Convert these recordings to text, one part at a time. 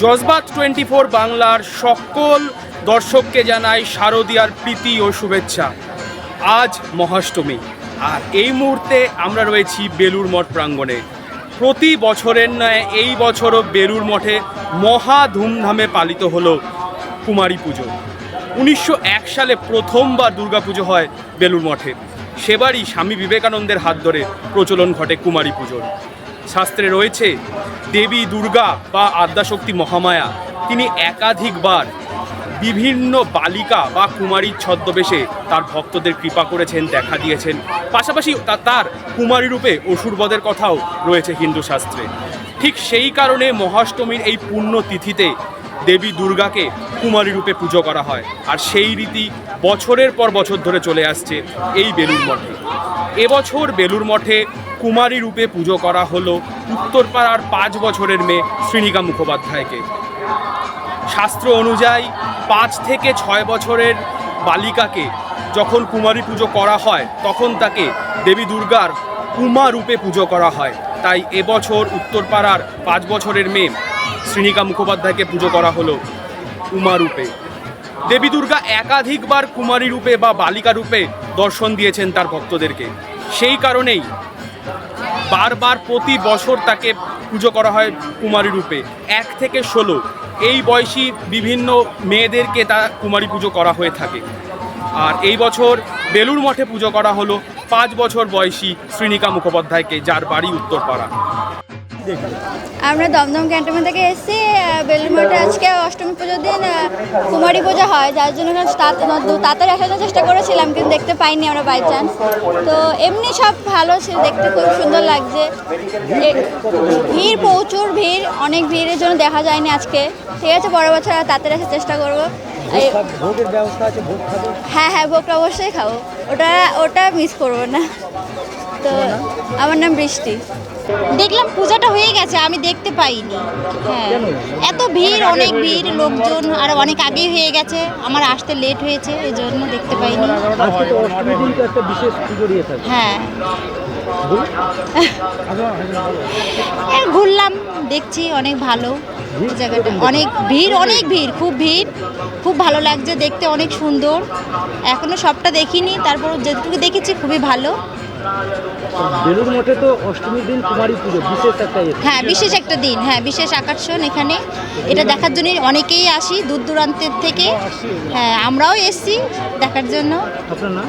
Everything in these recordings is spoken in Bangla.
জজবাত 24 বাংলার সকল দর্শককে জানাই শারদীয়ার প্রীতি ও শুভেচ্ছা। আজ মহাষ্টমী, আর এই মুহূর্তে আমরা রয়েছি বেলুড় মঠ প্রাঙ্গণে। প্রতি বছরের ন্যায় এই বছরও বেলুড় মঠে মহা ধুমধামে পালিত হলো কুমারী পুজো। 1901 সালে প্রথমবার দুর্গাপুজো হয় বেলুড় মঠে। সেবারই স্বামী বিবেকানন্দের হাত ধরে প্রচলন ঘটে কুমারী পুজোর। শাস্ত্রে রয়েছে দেবী দুর্গা বা আদ্যাশক্তি মহামায়া তিনি একাধিকবার বিভিন্ন বালিকা বা কুমারীর ছদ্মবেশে তার ভক্তদের কৃপা করেছেন, দেখা দিয়েছেন। পাশাপাশি তার কুমারী রূপে অসুরবধের কথাও রয়েছে হিন্দু শাস্ত্রে। ঠিক সেই কারণে মহাষ্টমীর এই পুণ্য তিথিতে দেবী দুর্গাকে কুমারী রূপে পুজো করা হয়, আর সেই রীতি বছরের পর বছর ধরে চলে আসছে এই বেলুড় মঠে। এবছর বেলুড় মঠে কুমারী রূপে পুজো করা হলো উত্তরপাড়ার 5 বছরের মেয়ে শ্রীনিকা মুখোপাধ্যায়কে। শাস্ত্র অনুযায়ী 5 থেকে 6 বছরের বালিকাকে যখন কুমারী পুজো করা হয় তখন তাকে দেবী দুর্গার উমা রূপে পুজো করা হয়। তাই এবছর উত্তরপাড়ার 5 বছরের মেয়ে শ্রীনিকা মুখোপাধ্যায়কে পুজো করা হলো উমা রূপে। দেবী দুর্গা একাধিকবার কুমারী রূপে বা বালিকা রূপে দর্শন দিয়েছেন তার ভক্তদেরকে। সেই কারণেই বারবার প্রতি বছর তাকে পুজো করা হয় কুমারী রূপে। 1 থেকে 16 এই বয়সী বিভিন্ন মেয়েদেরকে তা কুমারী পুজো করা হয়ে থাকে। আর এই বছর বেলুড় মঠে পুজো করা হলো 5 বছর বয়সী শ্রীনিকা মুখোপাধ্যায়কে, যার বাড়ি উত্তরপাড়া। আমরা দমদম ক্যান্টনমেন্ট থেকে এসেছি। বেলুড় মঠে আজকে অষ্টমী পুজোর দিন কুমারী পুজো হয়, যার জন্য তাড়াতাড়ি আসার চেষ্টা করেছিলাম, কিন্তু দেখতে পাইনি আমরা বাই চান্স। তো এমনি সব ভালো ছিল, দেখতে খুব সুন্দর লাগছে। ভিড়, প্রচুর ভিড়, অনেক ভিড়ের জন্য দেখা যায়নি আজকে। ঠিক আছে, পরের বছর তাড়াতাড়ি আসার চেষ্টা করবো। হ্যাঁ, ভোগটা অবশ্যই খাবো, ওটা মিস করবো না। তো আমার নাম বৃষ্টি। দেখলাম পূজাটা হয়ে গেছে, আমি দেখতে পাইনি। হ্যাঁ, এত ভিড়, অনেক ভিড়, লোকজন আর অনেক আগেই হয়ে গেছে, আমার আসতে লেট হয়েছে, এই জন্য দেখতে পাইনি। হ্যাঁ, ঘুরলাম, দেখছি অনেক ভালো জায়গাটা, অনেক ভিড়, খুব ভালো লাগছে দেখতে, অনেক সুন্দর। এখনো সবটা দেখিনি, তারপর যেটুকু দেখেছি খুবই ভালো। বেলুড় মঠে তো অষ্টমীর দিন কুমারী পুজো বিশেষ একটা হ্যাঁ, বিশেষ একটা দিন, হ্যাঁ, বিশেষ আকর্ষণ এখানে। এটা দেখার জন্য অনেকেই আসি দূর দূরান্তের থেকে। হ্যাঁ, আমরাও এসছি দেখার জন্য। আপনার নাম?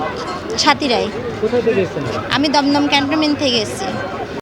ছাতি রায়। কোথায় থেকে এসেছেন? আমি দমদম ক্যান্টনমেন্ট থেকে এসেছি।